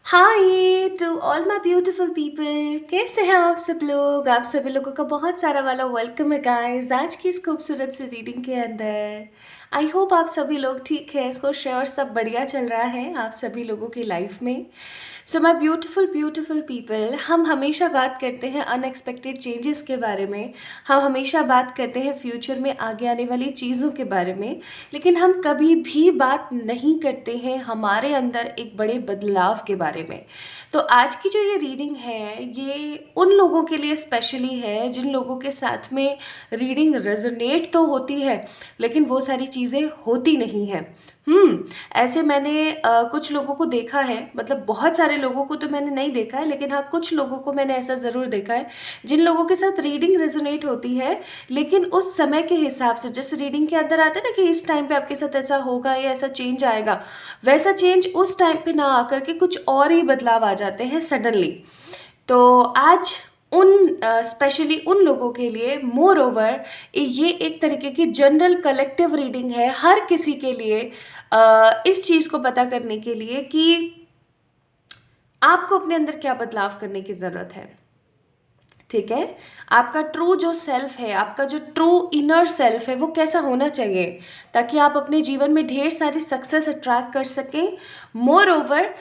Hi to all my beautiful people, कैसे हैं आप सब लोग। आप सभी लोगों का बहुत सारा वाला वेलकम है गाइस आज की इस खूबसूरत सी रीडिंग के अंदर। आई होप आप सभी लोग ठीक हैं, खुश हैं और सब बढ़िया चल रहा है आप सभी लोगों की लाइफ में। So my beautiful beautiful people, हम हमेशा बात करते हैं अनएक्सपेक्टेड चेंजेस के बारे में। हम हमेशा बात करते हैं फ्यूचर में आगे आने वाली चीज़ों के बारे में, लेकिन हम कभी भी बात नहीं करते हैं हमारे अंदर एक बड़े बदलाव के बारे में। तो आज की जो ये रीडिंग है ये उन लोगों के लिए स्पेशली है जिन लोगों के साथ में रीडिंग रेजोनेट तो होती है लेकिन वो सारी चीज़ें होती नहीं हैं। ऐसे मैंने कुछ लोगों को देखा है, मतलब बहुत सारे लोगों को तो मैंने नहीं देखा है, लेकिन हाँ कुछ लोगों को मैंने ऐसा ज़रूर देखा है जिन लोगों के साथ रीडिंग रेजोनेट होती है, लेकिन उस समय के हिसाब से जिस रीडिंग के अंदर आता है ना कि इस टाइम पे आपके साथ ऐसा होगा या ऐसा चेंज आएगा, वैसा चेंज उस टाइम पे ना आकर के कुछ और ही बदलाव आ जाते हैं सडनली। तो आज उन स्पेशली उन लोगों के लिए मोर ओवर ये एक तरीके की जनरल कलेक्टिव रीडिंग है हर किसी के लिए, इस चीज़ को पता करने के लिए कि आपको अपने अंदर क्या बदलाव करने की ज़रूरत है। ठीक है, आपका ट्रू जो सेल्फ है, आपका जो ट्रू इनर सेल्फ है वो कैसा होना चाहिए ताकि आप अपने जीवन में ढेर सारी सक्सेस अट्रैक्ट कर सकें। मोर ओवर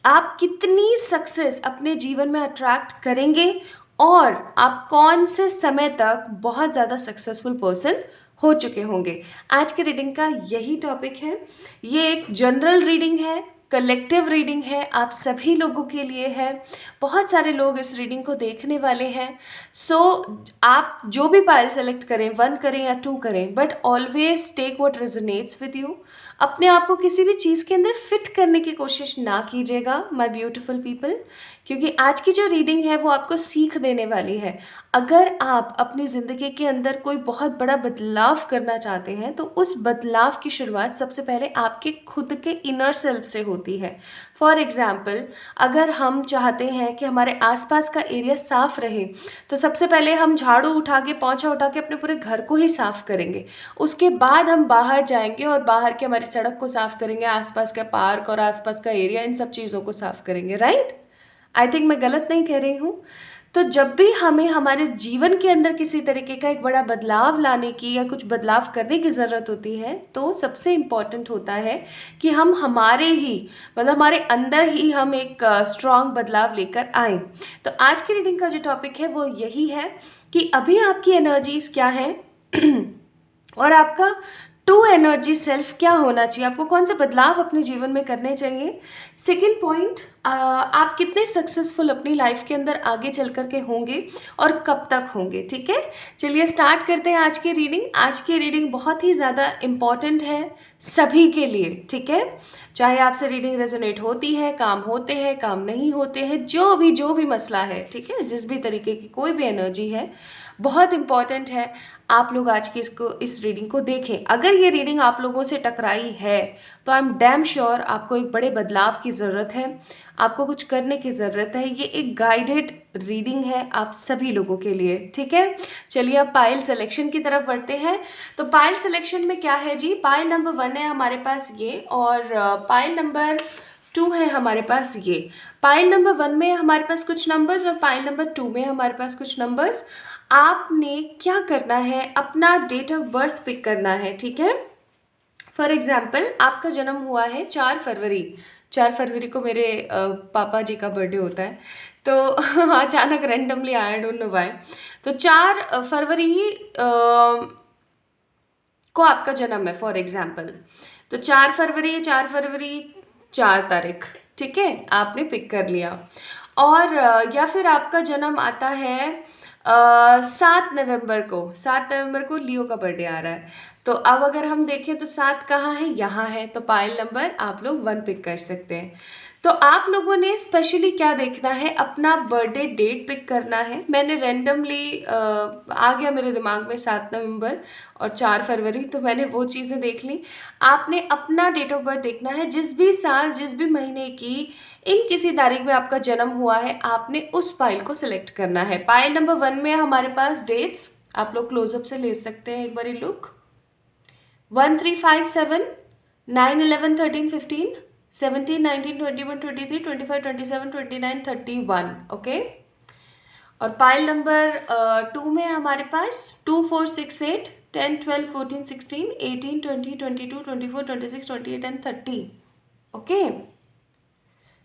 आप कितनी सक्सेस अपने जीवन में अट्रैक्ट करेंगे और आप कौन से समय तक बहुत ज़्यादा सक्सेसफुल पर्सन हो चुके होंगे। आज के रीडिंग का यही टॉपिक है। ये एक जनरल रीडिंग है, कलेक्टिव रीडिंग है, आप सभी लोगों के लिए है। बहुत सारे लोग इस रीडिंग को देखने वाले हैं। सो आप जो भी पाइल सेलेक्ट करें, 1 करें या 2 करें, but always take what resonates with you. अपने आप को किसी भी चीज़ के अंदर फिट करने की कोशिश ना कीजिएगा माय ब्यूटीफुल पीपल, क्योंकि आज की जो रीडिंग है वो आपको सीख देने वाली है। अगर आप अपनी ज़िंदगी के अंदर कोई बहुत बड़ा बदलाव करना चाहते हैं तो उस बदलाव की शुरुआत सबसे पहले आपके खुद के इनर सेल्फ से होती है। फॉर एग्ज़ाम्पल, अगर हम चाहते हैं कि हमारे आसपास का एरिया साफ़ रहे तो सबसे पहले हम झाड़ू उठा के, पोंछा उठा के अपने पूरे घर को ही साफ़ करेंगे। उसके बाद हम बाहर जाएंगे और बाहर के हमारी सड़क को साफ़ करेंगे, आसपास का पार्क और आसपास का एरिया, इन सब चीज़ों को साफ़ करेंगे। राइट? आई थिंक मैं गलत नहीं कह रही हूँ। तो जब भी हमें हमारे जीवन के अंदर किसी तरीके का एक बड़ा बदलाव लाने की या कुछ बदलाव करने की ज़रूरत होती है तो सबसे इम्पॉर्टेंट होता है कि हम हमारे ही, मतलब हमारे अंदर ही हम एक स्ट्रॉन्ग बदलाव लेकर आएँ। तो आज की रीडिंग का जो टॉपिक है वो यही है कि अभी आपकी एनर्जीज क्या हैं और आपका ट्रू एनर्जी सेल्फ क्या होना चाहिए, आपको कौन से बदलाव अपने जीवन में करने चाहिए। सेकंड पॉइंट, आप कितने सक्सेसफुल अपनी लाइफ के अंदर आगे चल कर के होंगे और कब तक होंगे। ठीक है, चलिए स्टार्ट करते हैं आज की रीडिंग। आज की रीडिंग बहुत ही ज़्यादा इम्पॉर्टेंट है सभी के लिए। ठीक है, चाहे आपसे रीडिंग रेजोनेट होती है, काम होते हैं, काम नहीं होते हैं, जो भी मसला है, ठीक है, जिस भी तरीके की कोई भी एनर्जी है, बहुत इम्पॉर्टेंट है आप लोग आज की इस रीडिंग को देखें। अगर ये रीडिंग आप लोगों से टकराई है तो आई एम डैम श्योर आपको एक बड़े बदलाव की ज़रूरत है, आपको कुछ करने की ज़रूरत है। ये एक गाइडेड रीडिंग है आप सभी लोगों के लिए। ठीक है, चलिए अब पाइल सिलेक्शन की तरफ बढ़ते हैं। तो पाइल सिलेक्शन में क्या है जी, पाइल नंबर 1 है हमारे पास ये, और पाइल नंबर 2 है हमारे पास ये। पाइल नंबर 1 में हमारे पास कुछ नंबर्स और पाइल नंबर 2 में हमारे पास कुछ नंबर्स। आपने क्या करना है, अपना डेट ऑफ बर्थ पिक करना है। ठीक है, फॉर एग्जाम्पल आपका जन्म हुआ है 4 फरवरी। 4 फरवरी को मेरे पापा जी का बर्थडे होता है, तो अचानक रैंडमली आया, डोंट नो व्हाई। तो 4 फरवरी ही को आपका जन्म है फॉर एग्जाम्पल। तो 4 फरवरी, 4 फरवरी 4 तारीख, ठीक है, आपने पिक कर लिया। और या फिर आपका जन्म आता है 7 नवंबर को। 7 नवंबर को लियो का बर्थडे आ रहा है। तो अब अगर हम देखें तो 7 कहाँ है, यहाँ है, तो पाइल नंबर आप लोग 1 पिक कर सकते हैं। तो आप लोगों ने स्पेशली क्या देखना है, अपना बर्थडे डेट पिक करना है। मैंने रैंडमली आ गया मेरे दिमाग में 7 नवंबर और 4 फरवरी, तो मैंने वो चीज़ें देख ली। आपने अपना डेट ऑफ बर्थ देखना है, जिस भी साल, जिस भी महीने की इन किसी तारीख में आपका जन्म हुआ है, आपने उस पाइल को सिलेक्ट करना है। पाइल नंबर 1 में हमारे पास डेट्स, आप लोग क्लोजअप से ले सकते हैं एक बार लुक। 1 3 5 7 9 11 13 15 17, 19, 21, 23, 25, 27, 29, 31। ओके। और पाइल नंबर 2 में हमारे पास 2, 4, 6, 8, 10, 12, 14, 16, 18, 20, 22, 24, 26, 28 एंड 30। ओके,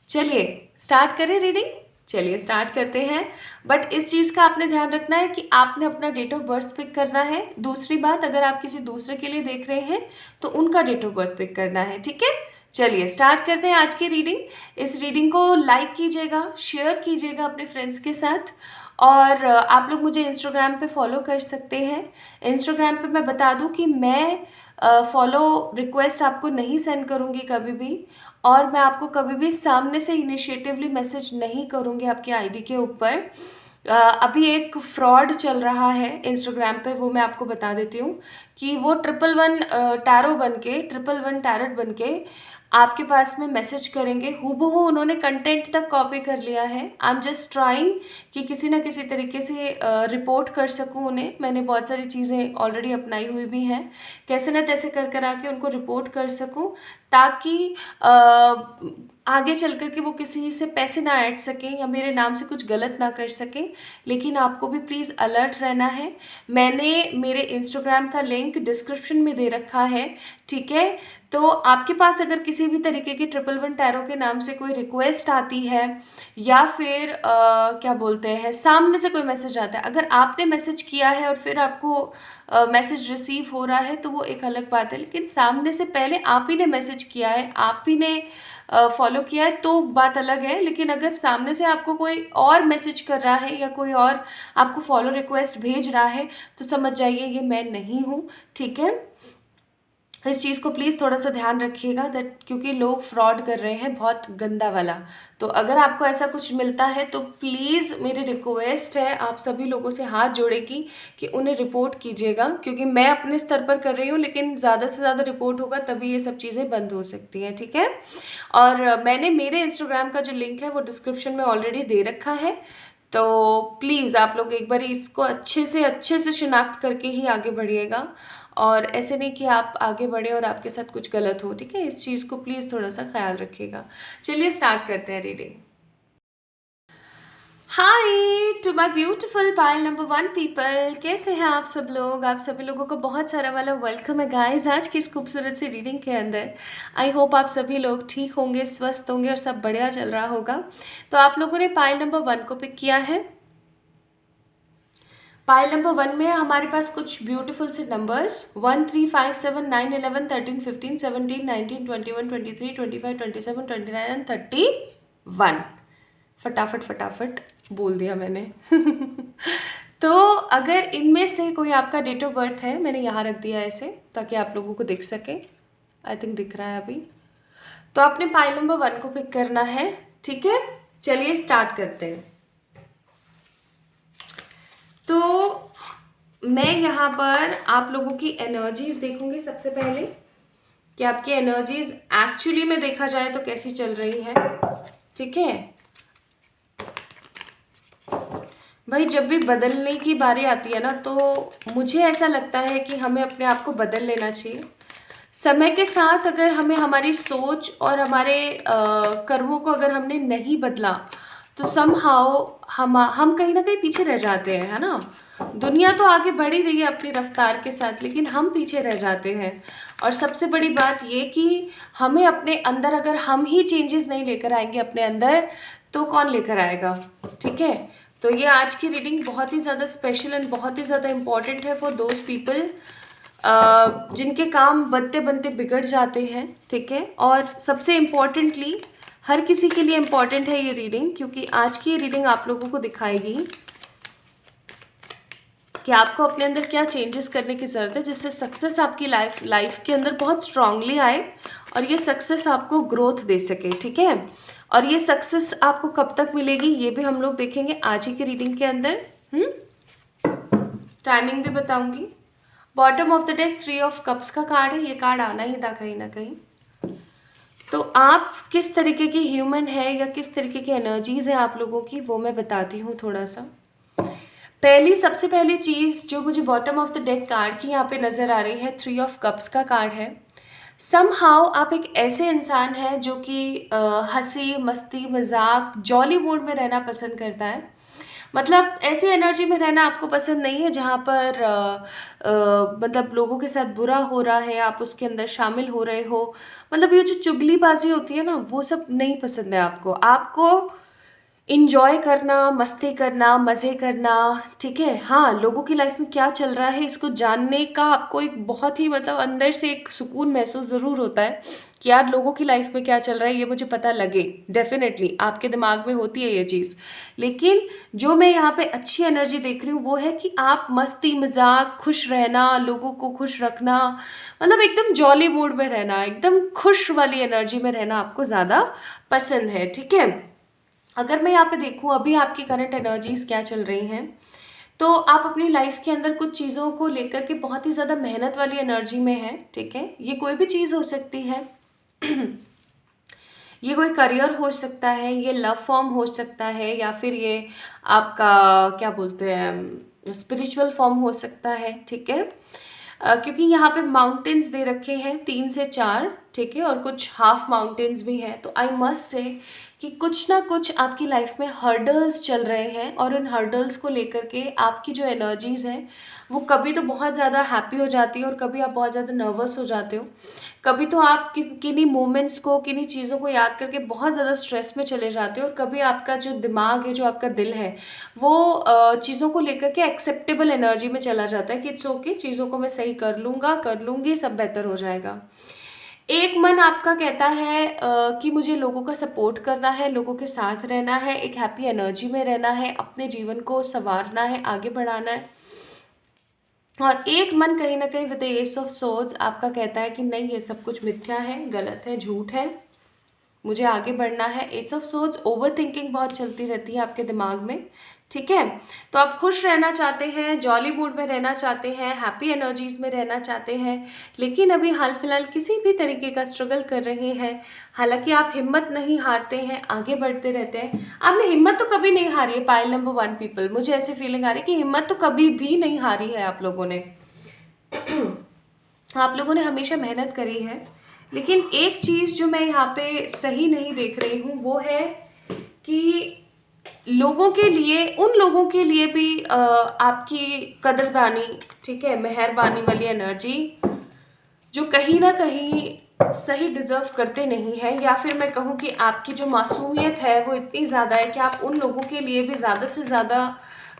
चलिए स्टार्ट करें रीडिंग। चलिए स्टार्ट करते हैं। बट इस चीज़ का आपने ध्यान रखना है कि आपने अपना डेट ऑफ बर्थ पिक करना है। दूसरी बात, अगर आप किसी दूसरे के लिए देख रहे हैं तो उनका डेट ऑफ बर्थ पिक करना है, ठीक है। चलिए स्टार्ट करते हैं आज की रीडिंग। इस रीडिंग को लाइक कीजिएगा, शेयर कीजिएगा अपने फ्रेंड्स के साथ, और आप लोग मुझे इंस्टाग्राम पे फॉलो कर सकते हैं। इंस्टाग्राम पे मैं बता दूं कि मैं फॉलो रिक्वेस्ट आपको नहीं सेंड करूंगी कभी भी, और मैं आपको कभी भी सामने से इनिशिएटिवली मैसेज नहीं करूंगी आपकी आईडी के ऊपर। अभी एक फ्रॉड चल रहा है इंस्टाग्राम पे, वो मैं आपको बता देती हूँ कि वो 111 टैरो बन के, 111 टैरट बन के आपके पास में मैसेज करेंगे। हूबहू उन्होंने कंटेंट तक कॉपी कर लिया है। आई एम जस्ट ट्राइंग कि किसी ना किसी तरीके से रिपोर्ट कर सकूं उन्हें। मैंने बहुत सारी चीज़ें ऑलरेडी अपनाई हुई भी हैं, कैसे ना तैसे कर आके उनको रिपोर्ट कर सकूं, ताकि आगे चल कर के वो किसी से पैसे ना ऐड सकें या मेरे नाम से कुछ गलत ना कर सकें। लेकिन आपको भी प्लीज़ अलर्ट रहना है। मैंने मेरे इंस्टाग्राम का लिंक डिस्क्रिप्शन में दे रखा है, ठीक है। तो आपके पास अगर किसी भी तरीके की 111 टैरो के नाम से कोई रिक्वेस्ट आती है या फिर क्या बोलते हैं, सामने से कोई मैसेज आता है, अगर आपने मैसेज किया है और फिर आपको मैसेज रिसीव हो रहा है तो वो एक अलग बात है। लेकिन सामने से पहले आप ही ने मैसेज किया है, आप ही ने फॉलो किया है तो बात अलग है। लेकिन अगर सामने से आपको कोई और मैसेज कर रहा है या कोई और आपको फॉलो रिक्वेस्ट भेज रहा है तो समझ जाइए ये मैं नहीं हूँ, ठीक है। इस चीज़ को प्लीज़ थोड़ा सा ध्यान रखिएगा, दैट क्योंकि लोग फ्रॉड कर रहे हैं बहुत गंदा वाला। तो अगर आपको ऐसा कुछ मिलता है तो प्लीज़ मेरी रिक्वेस्ट है आप सभी लोगों से हाथ जोड़ेगी कि उन्हें रिपोर्ट कीजिएगा, क्योंकि मैं अपने स्तर पर कर रही हूँ लेकिन ज़्यादा से ज़्यादा रिपोर्ट होगा तभी ये सब चीज़ें बंद हो सकती हैं, ठीक है। और मैंने मेरे इंस्टाग्राम का जो लिंक है वो डिस्क्रिप्शन में ऑलरेडी दे रखा है, तो प्लीज़ आप लोग एक बार इसको अच्छे से शिनाख्त करके ही आगे बढ़िएगा, और ऐसे नहीं कि आप आगे बढ़े और आपके साथ कुछ गलत हो, ठीक है। इस चीज़ को प्लीज़ थोड़ा सा ख्याल रखिएगा। चलिए स्टार्ट करते हैं reading. Hi to my beautiful pile number 1 people, कैसे हैं आप सब लोग। आप सभी लोगों को बहुत सारा वाला वेलकम है गाइस आज की इस खूबसूरत सी रीडिंग के अंदर। आई होप आप सभी लोग ठीक होंगे, स्वस्थ होंगे और सब बढ़िया चल रहा होगा। तो आप लोगों ने पाइल नंबर 1 को पिक किया है। पाइल नंबर 1 में हमारे पास कुछ ब्यूटीफुल से नंबर्स 1, 3, 5, 7, 9, 11, 13, 15, 17, 19, 21, 23, 25, 27, 29 एंड 31। फटाफट बोल दिया मैंने। तो अगर इनमें से कोई आपका डेट ऑफ बर्थ है, मैंने यहाँ रख दिया ऐसे ताकि आप लोगों को दिख सके। आई थिंक दिख रहा है अभी। तो आपने पाइल नंबर 1 को पिक करना है, ठीक है। चलिए स्टार्ट करते हैं। तो मैं यहाँ पर आप लोगों की एनर्जीज देखूंगी सबसे पहले कि आपकी एनर्जीज एक्चुअली में देखा जाए तो कैसी चल रही है, ठीक है। भाई जब भी बदलने की बारी आती है ना, तो मुझे ऐसा लगता है कि हमें अपने आप को बदल लेना चाहिए। समय के साथ अगर हमें हमारी सोच और हमारे कर्मों को अगर हमने नहीं बदला तो समहाउ हम कहीं ना कहीं पीछे रह जाते हैं, है ना। दुनिया तो आगे बढ़ ही रही है अपनी रफ्तार के साथ, लेकिन हम पीछे रह जाते हैं। और सबसे बड़ी बात ये कि हमें अपने अंदर, अगर हम ही चेंजेस नहीं लेकर आएंगे अपने अंदर तो कौन लेकर आएगा, ठीक है। तो ये आज की रीडिंग बहुत ही ज़्यादा स्पेशल एंड बहुत ही ज़्यादा इम्पॉर्टेंट है फॉर दोज पीपल जिनके काम बनते बनते बिगड़ जाते हैं, ठीक है। और सबसे इम्पॉर्टेंटली हर किसी के लिए इम्पॉर्टेंट है ये रीडिंग, क्योंकि आज की ये रीडिंग आप लोगों को दिखाएगी कि आपको अपने अंदर क्या चेंजेस करने की ज़रूरत है जिससे सक्सेस आपकी लाइफ के अंदर बहुत स्ट्रांगली आए और ये सक्सेस आपको ग्रोथ दे सके, ठीक है। और ये सक्सेस आपको कब तक मिलेगी ये भी हम लोग देखेंगे आज ही की रीडिंग के अंदर। टाइमिंग भी बताऊंगी। Bottom of the deck 3 of cups का कार्ड है, ये कार्ड आना ही था कहीं ना कहीं। तो आप किस तरीके की ह्यूमन है या किस तरीके की एनर्जीज है आप लोगों की, वो मैं बताती हूँ थोड़ा सा। सबसे पहली चीज़ जो मुझे bottom of the deck card की यहाँ पे नज़र आ रही है, 3 ऑफ कप्स का कार्ड है। समहाउ आप एक ऐसे इंसान हैं जो कि हँसी, मस्ती, मज़ाक, जॉली मूड में रहना पसंद करता है। मतलब ऐसी एनर्जी में रहना आपको पसंद नहीं है जहाँ पर मतलब लोगों के साथ बुरा हो रहा है, आप उसके अंदर शामिल हो रहे हो। मतलब ये जो चुगलीबाज़ी होती है ना, वो सब नहीं पसंद है आपको। आपको एन्जॉय करना, मस्ती करना, मज़े करना, ठीक है? हाँ, लोगों की लाइफ़ में क्या चल रहा है इसको जानने का आपको एक बहुत ही मतलब अंदर से एक सुकून महसूस ज़रूर होता है कि यार लोगों की लाइफ़ में क्या चल रहा है ये मुझे पता लगे। डेफ़िनेटली आपके दिमाग में होती है ये चीज़। लेकिन जो मैं यहाँ पे अच्छी एनर्जी देख रही हूँ वो है कि आप मस्ती, मज़ाक, खुश रहना, लोगों को खुश रखना, मतलब एकदम जॉली मूड में रहना, एकदम खुश वाली एनर्जी में रहना आपको ज़्यादा पसंद है, ठीक है? अगर मैं यहाँ पे देखूँ अभी आपकी करंट एनर्जीज़ क्या चल रही हैं, तो आप अपनी लाइफ के अंदर कुछ चीज़ों को लेकर के बहुत ही ज़्यादा मेहनत वाली एनर्जी में हैं, ठीक है? ये कोई भी चीज़ हो सकती है। ये कोई करियर हो सकता है, ये लव फॉर्म हो सकता है, या फिर ये आपका क्या बोलते हैं स्पिरिचुअल फॉर्म हो सकता है, ठीक है? क्योंकि यहाँ पे माउंटेन्स दे रखे हैं 3 से 4, ठीक है? और कुछ हाफ माउंटेन्स भी हैं, तो आई मस्ट से कि कुछ ना कुछ आपकी लाइफ में हर्डल्स चल रहे हैं, और इन हर्डल्स को लेकर के आपकी जो एनर्जीज़ हैं वो कभी तो बहुत ज़्यादा हैप्पी हो जाती है और कभी आप बहुत ज़्यादा नर्वस हो जाते हो। कभी तो आप किन्हीं मोमेंट्स को, किन्हीं चीज़ों को याद करके बहुत ज़्यादा स्ट्रेस में चले जाते हो, और कभी आपका जो दिमाग है, जो आपका दिल है, वो चीज़ों को लेकर के एक्सेप्टेबल एनर्जी में चला जाता है कि इट्स ओके, चीज़ों को मैं सही कर लूँगा, कर लूँगी, सब बेहतर हो जाएगा। एक मन आपका कहता है कि मुझे लोगों का सपोर्ट करना है, लोगों के साथ रहना है, एक हैप्पी एनर्जी में रहना है, अपने जीवन को सँवारना है, आगे बढ़ाना है। और एक मन कहीं न कहीं with the S of swords आपका कहता है कि नहीं, ये सब कुछ मिथ्या है, गलत है, झूठ है, मुझे आगे बढ़ना है। एस ऑफ सोर्ड्स ओवरथिंकिंग बहुत चलती रहती है आपके दिमाग में, ठीक है? तो आप खुश रहना चाहते हैं, जॉली मूड में रहना चाहते हैं, हैप्पी एनर्जीज़ में रहना चाहते हैं, लेकिन अभी हाल-फिलहाल किसी भी तरीके का स्ट्रगल कर रहे हैं। हालाँकि आप हिम्मत नहीं हारते हैं, आगे बढ़ते रहते हैं। आपने हिम्मत तो कभी नहीं हारी है पाइल नंबर 1 पीपल, मुझे ऐसी फीलिंग आ रही है कि हिम्मत तो कभी भी नहीं हारी है आप लोगों ने। आप लोगों ने हमेशा मेहनत करी है, लेकिन एक चीज़ जो मैं यहाँ पे सही नहीं देख रही हूँ वो है कि लोगों के लिए, उन लोगों के लिए भी आपकी कदरदानी, ठीक है, मेहरबानी वाली एनर्जी जो कहीं ना कहीं सही डिज़र्व करते नहीं हैं, या फिर मैं कहूँ कि आपकी जो मासूमियत है वो इतनी ज़्यादा है कि आप उन लोगों के लिए भी ज़्यादा से ज़्यादा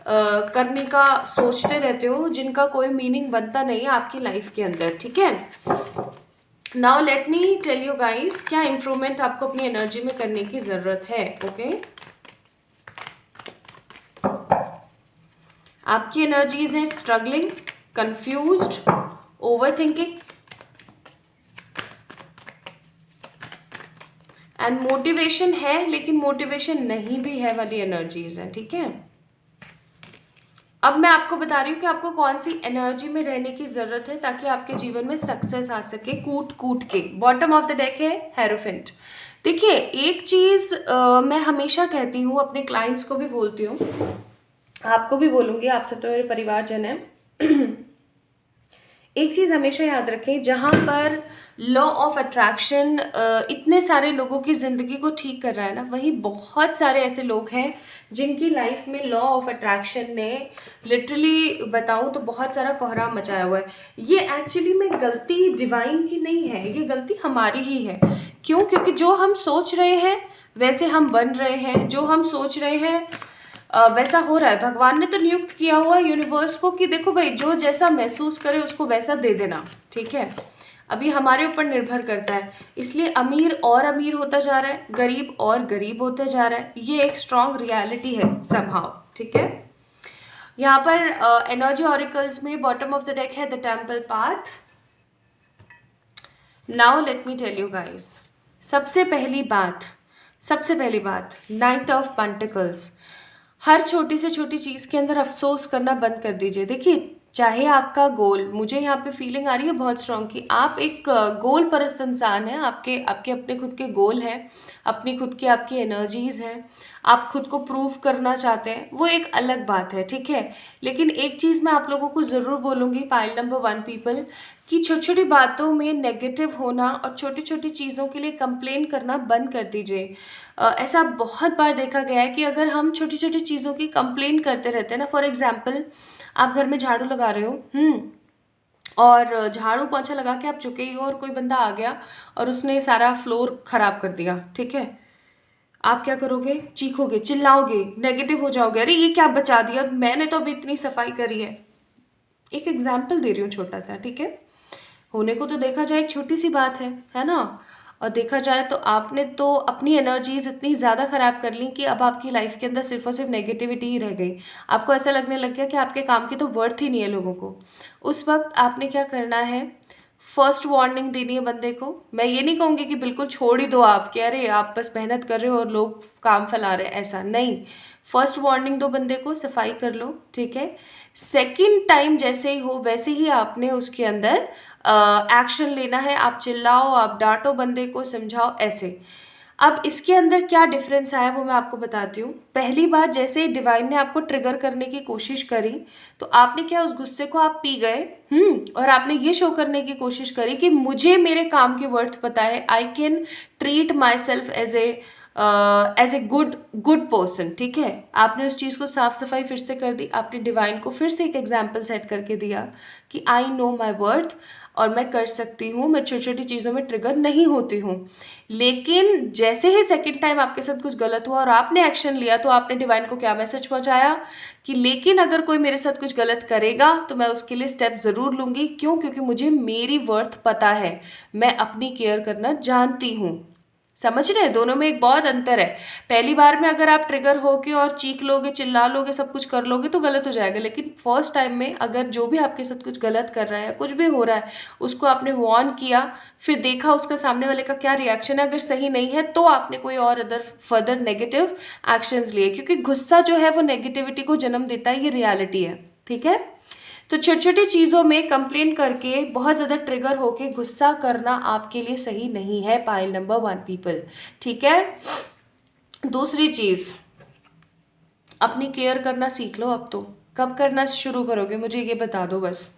करने का सोचते रहते हो जिनका कोई मीनिंग बनता नहीं है आपकी लाइफ के अंदर, ठीक है? Now let me tell you guys क्या इम्प्रूवमेंट आपको अपनी एनर्जी में करने की ज़रूरत है, ओके? आपकी एनर्जीज हैं struggling, confused, overthinking and motivation है, लेकिन मोटिवेशन नहीं भी है वाली एनर्जीज हैं, ठीक है? अब मैं आपको बता रही हूँ कि आपको कौन सी एनर्जी में रहने की ज़रूरत है ताकि आपके जीवन में सक्सेस आ सके कूट कूट के। बॉटम ऑफ द डेक है हेरोफेंट। देखिए, एक चीज़ मैं हमेशा कहती हूँ, अपने क्लाइंट्स को भी बोलती हूँ, आपको भी बोलूँगी, आप सब तो मेरे परिवारजन हैं। एक चीज़ हमेशा याद रखें, जहाँ पर लॉ ऑफ अट्रैक्शन इतने सारे लोगों की ज़िंदगी को ठीक कर रहा है ना, वहीं बहुत सारे ऐसे लोग हैं जिनकी लाइफ में लॉ ऑफ अट्रैक्शन ने लिटरली बताऊँ तो बहुत सारा कोहराम मचाया हुआ है। ये एक्चुअली में गलती डिवाइन की नहीं है, ये गलती हमारी ही है। क्यों? क्योंकि जो हम सोच रहे हैं वैसे हम बन रहे हैं, जो हम सोच रहे हैं वैसा हो रहा है। भगवान ने तो नियुक्त किया हुआ यूनिवर्स को कि देखो भाई, जो जैसा महसूस करे उसको वैसा दे देना, ठीक है? अभी हमारे ऊपर निर्भर करता है। इसलिए अमीर और अमीर होता जा रहा है, गरीब और गरीब होता जा रहा है। ये एक स्ट्रॉन्ग रियलिटी है समहाउ, ठीक है? यहाँ पर एनर्जी ऑरिकल्स में बॉटम ऑफ द डेक है the temple path. Now let me tell you guys, सबसे पहली बात, नाइट ऑफ पेंटिकल्स। हर छोटी से छोटी चीज़ के अंदर अफसोस करना बंद कर दीजिए। देखिए, चाहे आपका गोल, मुझे यहाँ पे फीलिंग आ रही है बहुत स्ट्रांग कि आप एक गोल परस्त इंसान हैं, आपके आपके अपने खुद के गोल हैं, अपनी खुद की आपकी एनर्जीज हैं, आप खुद को प्रूव करना चाहते हैं, वो एक अलग बात है, ठीक है। लेकिन एक चीज़ मैं आप लोगों को ज़रूर बोलूँगी, पाइल नंबर 1 पीपल, कि छोटी छोटी बातों में नेगेटिव होना और छोटी छोटी चीज़ों के लिए कंप्लेन करना बंद कर दीजिए। ऐसा बहुत बार देखा गया है कि अगर हम छोटी छोटी चीज़ों की कंप्लेन करते रहते हैं ना, फॉर एग्जाम्पल आप घर में झाड़ू लगा रहे हो, और झाड़ू पोंछा लगा के आप चुके ही हो और कोई बंदा आ गया और उसने सारा फ्लोर खराब कर दिया, ठीक है। आप क्या करोगे? चीखोगे, चिल्लाओगे, नेगेटिव हो जाओगे, अरे ये क्या बचा दिया, मैंने तो अभी इतनी सफाई करी है। एक एग्जाम्पल दे रही हूँ छोटा सा, ठीक है। होने को तो देखा जाए एक छोटी सी बात है ना। और देखा जाए तो आपने तो अपनी एनर्जीज इतनी ज़्यादा ख़राब कर ली कि अब आपकी लाइफ के अंदर सिर्फ और सिर्फ नेगेटिविटी ही रह गई। आपको ऐसा लगने लग गया कि आपके काम की तो वर्थ ही नहीं है लोगों को। उस वक्त आपने क्या करना है? फर्स्ट वार्निंग देनी है बंदे को। मैं ये नहीं कहूँगी कि बिल्कुल छोड़ ही दो, आप कह रहे आप बस मेहनत कर रहे हो और लोग काम फैला रहे हैं, ऐसा नहीं। फर्स्ट वार्निंग दो बंदे को, सफाई कर लो, ठीक है। सेकंड टाइम जैसे ही हो वैसे ही आपने उसके अंदर एक्शन लेना है। आप चिल्लाओ, आप डांटो बंदे को, समझाओ, ऐसे। अब इसके अंदर क्या डिफरेंस आया वो मैं आपको बताती हूँ। पहली बार जैसे ही डिवाइन ने आपको ट्रिगर करने की कोशिश करी तो आपने क्या, उस गुस्से को आप पी गए, और आपने ये शो करने की कोशिश करी कि मुझे मेरे काम की वर्थ पता है, I can treat my self as a good person, ठीक है। आपने उस चीज़ को साफ सफाई फिर से कर दी, आपने डिवाइन को फिर से एक एग्जाम्पल सेट करके दिया कि आई नो माई वर्थ और मैं कर सकती हूँ, मैं छोटी छोटी चीज़ों में ट्रिगर नहीं होती हूँ। लेकिन जैसे ही सेकंड टाइम आपके साथ कुछ गलत हुआ और आपने एक्शन लिया तो आपने डिवाइन को क्या मैसेज पहुँचाया कि लेकिन अगर कोई मेरे साथ कुछ गलत करेगा तो मैं उसके लिए स्टेप ज़रूर लूँगी। क्यों? क्योंकि मुझे मेरी वर्थ पता है, मैं अपनी केयर करना जानती हूँ। समझ रहे हैं? दोनों में एक बहुत अंतर है। पहली बार में अगर आप ट्रिगर होके और चीख लोगे, चिल्ला लोगे, सब कुछ कर लोगे तो गलत हो जाएगा। लेकिन फर्स्ट टाइम में अगर जो भी आपके साथ कुछ गलत कर रहा है, कुछ भी हो रहा है, उसको आपने वार्न किया, फिर देखा उसका सामने वाले का क्या रिएक्शन है, अगर सही नहीं है तो आपने कोई और फर्दर नेगेटिव एक्शंस लिए। क्योंकि गुस्सा जो है वो नेगेटिविटी को जन्म देता है, ये रियलिटी है, ठीक है। तो छोटी छोटी चीज़ों में कंप्लेन करके बहुत ज़्यादा ट्रिगर होके गुस्सा करना आपके लिए सही नहीं है, पाइल नंबर 1 पीपल, ठीक है। दूसरी चीज़, अपनी केयर करना सीख लो। अब तो कब करना शुरू करोगे मुझे ये बता दो बस।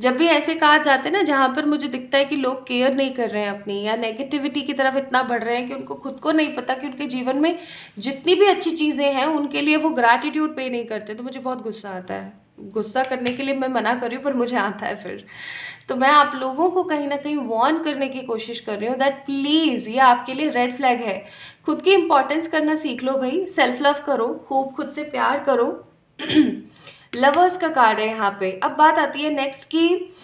जब भी ऐसे कहा जाते हैं ना जहाँ पर मुझे दिखता है कि लोग केयर नहीं कर रहे हैं अपनी, या नेगेटिविटी की तरफ इतना बढ़ रहे हैं कि उनको खुद को नहीं पता कि उनके जीवन में जितनी भी अच्छी चीज़ें हैं उनके लिए वो ग्रैटिट्यूड पे नहीं करते, तो मुझे बहुत गुस्सा आता है। गुस्सा करने के लिए मैं मना कर रही हूँ पर मुझे आता है फिर। तो मैं आप लोगों को कहीं ना कहीं वार्न करने की कोशिश कर रही हूँ दैट प्लीज़, ये आपके लिए रेड फ्लैग है। खुद की इंपॉर्टेंस करना सीख लो भाई, सेल्फ लव करो, खूब खुद से प्यार करो। लवर्स का कार्ड है यहाँ पे। अब बात आती है नेक्स्ट की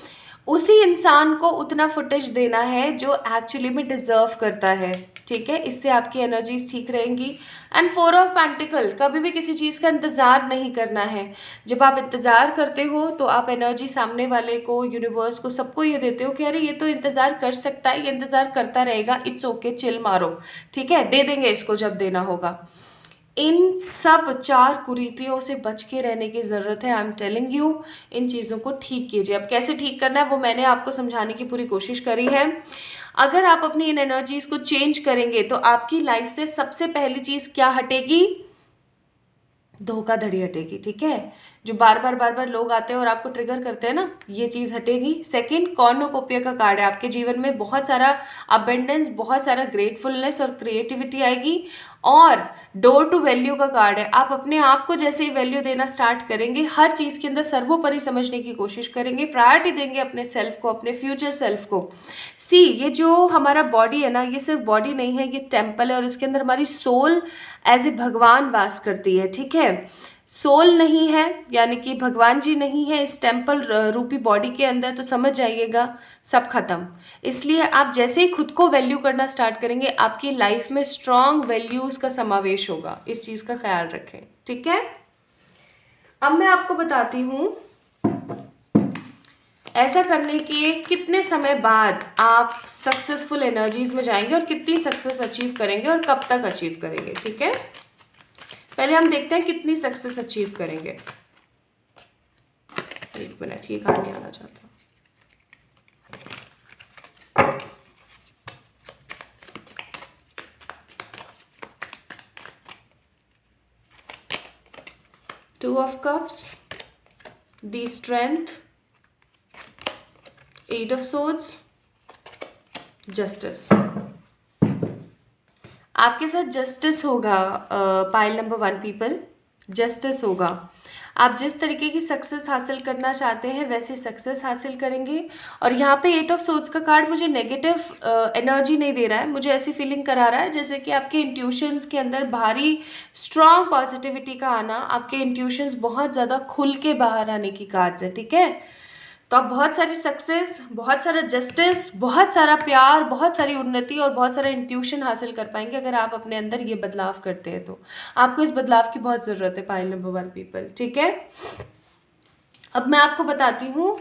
उसी इंसान को उतना फुटेज देना है जो एक्चुअली में डिजर्व करता है, ठीक है। इससे आपकी एनर्जीज ठीक रहेंगी। एंड 4 ऑफ पेंटिकल, कभी भी किसी चीज़ का इंतज़ार नहीं करना है। जब आप इंतज़ार करते हो तो आप एनर्जी सामने वाले को, यूनिवर्स को, सबको ये देते हो कि अरे ये तो इंतज़ार कर सकता है, ये इंतज़ार करता रहेगा, इट्स ओके, चिल मारो, ठीक है, दे देंगे इसको जब देना होगा। इन सब 4 कुरीतियों से बच के रहने की ज़रूरत है। आई एम टेलिंग यू, इन चीज़ों को ठीक कीजिए। अब कैसे ठीक करना है वो मैंने आपको समझाने की पूरी कोशिश करी है। अगर आप अपनी इन एनर्जीज को चेंज करेंगे तो आपकी लाइफ से सबसे पहली चीज़ क्या हटेगी? धोखाधड़ी हटेगी, ठीक है। जो बार बार लोग आते हैं और आपको ट्रिगर करते हैं ना, ये चीज़ हटेगी। सेकंड, कॉर्नुकोपिया का कार्ड है। आपके जीवन में बहुत सारा अबेंडेंस, बहुत सारा ग्रेटफुलनेस और क्रिएटिविटी आएगी। और डोर टू वैल्यू का कार्ड है। आप अपने आप को जैसे ही वैल्यू देना स्टार्ट करेंगे, हर चीज़ के अंदर सर्वोपरि समझने की कोशिश करेंगे, प्रायोरिटी देंगे अपने सेल्फ को, अपने फ्यूचर सेल्फ को। सी, ये जो हमारा बॉडी है ना, ये सिर्फ बॉडी नहीं है, ये टेम्पल है और इसके अंदर हमारी सोल एज ए भगवान वास करती है, ठीक है। सोल नहीं है यानी कि भगवान जी नहीं है इस टेम्पल रूपी बॉडी के अंदर, तो समझ जाइएगा सब खत्म। इसलिए आप जैसे ही खुद को वैल्यू करना स्टार्ट करेंगे, आपकी लाइफ में स्ट्रॉन्ग वैल्यूज़ का समावेश होगा। इस चीज़ का ख्याल रखें, ठीक है। अब मैं आपको बताती हूँ ऐसा करने के कितने समय बाद आप सक्सेसफुल एनर्जीज में जाएंगे और कितनी सक्सेस अचीव करेंगे और कब तक अचीव करेंगे, ठीक है। पहले हम देखते हैं कितनी सक्सेस अचीव करेंगे। एक मिनट, ये कार्ड नहीं आना चाहता। Two of cups, the strength, eight of swords, justice. आपके साथ जस्टिस होगा पाइल नंबर 1 पीपल, जस्टिस होगा। आप जिस तरीके की सक्सेस हासिल करना चाहते हैं वैसे सक्सेस हासिल करेंगे। और यहाँ पे 8 ऑफ सोर्ड्स का कार्ड मुझे नेगेटिव एनर्जी नहीं दे रहा है, मुझे ऐसी फीलिंग करा रहा है जैसे कि आपके इंट्यूशंस के अंदर भारी स्ट्रॉन्ग पॉजिटिविटी का आना, आपके इंट्यूशंस बहुत ज़्यादा खुल के बाहर आने की कार्ड्स है, ठीक है। तो आप बहुत सारी सक्सेस, बहुत सारा जस्टिस, बहुत सारा प्यार, बहुत सारी उन्नति और बहुत सारा इंट्यूशन हासिल कर पाएंगे अगर आप अपने अंदर ये बदलाव करते हैं। तो आपको इस बदलाव की बहुत ज़रूरत है पाइल नंबर 1 पीपल, ठीक है। अब मैं आपको बताती हूँ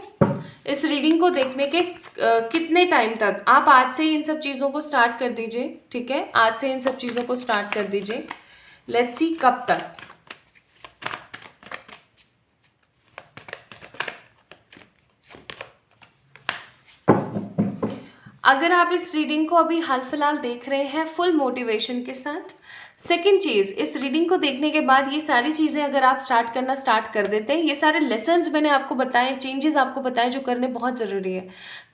इस रीडिंग को देखने के कितने टाइम तक। आप आज से ही इन सब चीज़ों को स्टार्ट कर दीजिए, ठीक है, आज से इन सब चीज़ों को स्टार्ट कर दीजिए। लेट्स सी कब तक। अगर आप इस रीडिंग को अभी हाल फिलहाल देख रहे हैं फुल मोटिवेशन के साथ, सेकंड चीज़, इस रीडिंग को देखने के बाद ये सारी चीज़ें अगर आप स्टार्ट कर देते हैं, ये सारे लेसन्स मैंने आपको बताए, चेंजेस आपको बताए जो करने बहुत ज़रूरी है,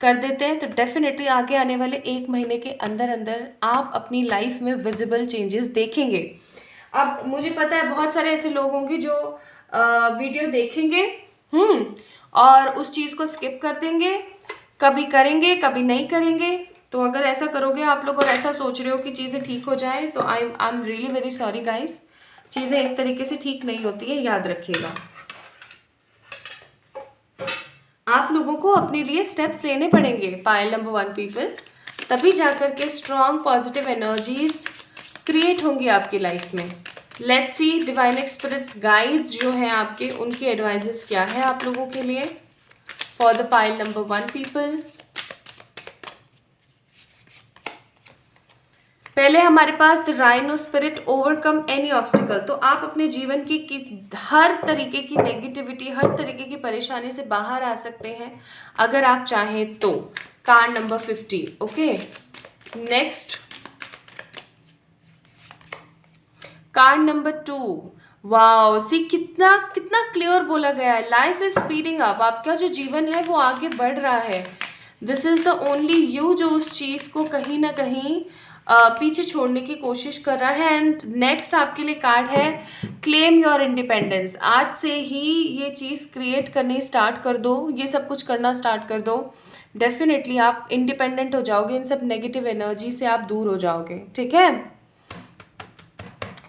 कर देते हैं, तो डेफिनेटली आगे आने वाले 1 महीने के अंदर अंदर आप अपनी लाइफ में विजिबल चेंजेस देखेंगे। अब मुझे पता है बहुत सारे ऐसे लोग होंगे जो वीडियो देखेंगे और उस चीज़ को स्किप कर देंगे, कभी करेंगे कभी नहीं करेंगे। तो अगर ऐसा करोगे आप लोग और ऐसा सोच रहे हो कि चीज़ें ठीक हो जाए, तो I am really very sorry guys, चीज़ें इस तरीके से ठीक नहीं होती है, याद रखिएगा। आप लोगों को अपने लिए स्टेप्स लेने पड़ेंगे पाइल नंबर 1 पीपल, तभी जाकर के स्ट्रॉन्ग पॉजिटिव एनर्जीज क्रिएट होंगी आपकी लाइफ में। Let's see divine spirits guides जो हैं आपके, उनकी एडवाइजेस क्या है आप लोगों के लिए for the pile number 1 people. पहले हमारे पास the rhino spirit, overcome any obstacle. तो आप अपने जीवन की हर तरीके की नेगेटिविटी, हर तरीके की परेशानी से बाहर आ सकते हैं अगर आप चाहें तो। Card number 50, okay. Next card number 2, wow, see कितना कितना क्लियर बोला गया है। लाइफ इज स्पीडिंग अप, आपका जो जीवन है वो आगे बढ़ रहा है। This is the only you जो उस चीज़ को कहीं ना कहीं पीछे छोड़ने की कोशिश कर रहा है। एंड नेक्स्ट आपके लिए कार्ड है क्लेम योर इंडिपेंडेंस। आज से ही ये चीज़ क्रिएट करनी स्टार्ट कर दो, ये सब कुछ करना स्टार्ट कर दो, डेफिनेटली आप इंडिपेंडेंट हो जाओगे, इन सब नेगेटिव एनर्जी से आप दूर हो जाओगे, ठीक है।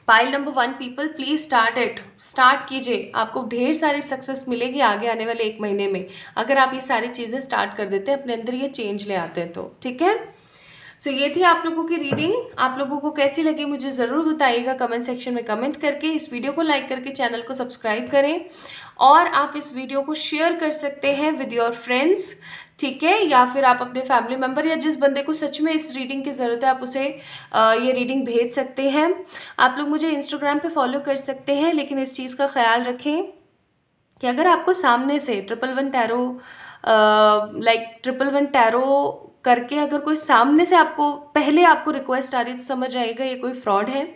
Pile number 1 people, please start it, start कीजिए, आपको ढेर सारी सक्सेस मिलेगी आगे आने वाले 1 महीने में अगर आप ये सारी चीज़ें स्टार्ट कर देते हैं, अपने अंदर ये चेंज ले आते हैं तो, ठीक है। सो ये थी आप लोगों की रीडिंग। आप लोगों को कैसी लगी मुझे ज़रूर बताइएगा कमेंट सेक्शन में कमेंट करके। इस वीडियो को लाइक करके चैनल को सब्सक्राइब करें और आप इस वीडियो को शेयर कर सकते हैं विद योर फ्रेंड्स, ठीक है, या फिर आप अपने फैमिली मेम्बर या जिस बंदे को सच में इस रीडिंग की ज़रूरत है आप उसे ये रीडिंग भेज सकते हैं। आप लोग मुझे इंस्टाग्राम पे फॉलो कर सकते हैं, लेकिन इस चीज़ का ख्याल रखें कि अगर आपको सामने से 111 टैरो लाइक 111 टैरो करके अगर कोई सामने से आपको पहले आपको रिक्वेस्ट आ रही है तो समझ आएगा ये कोई फ्रॉड है।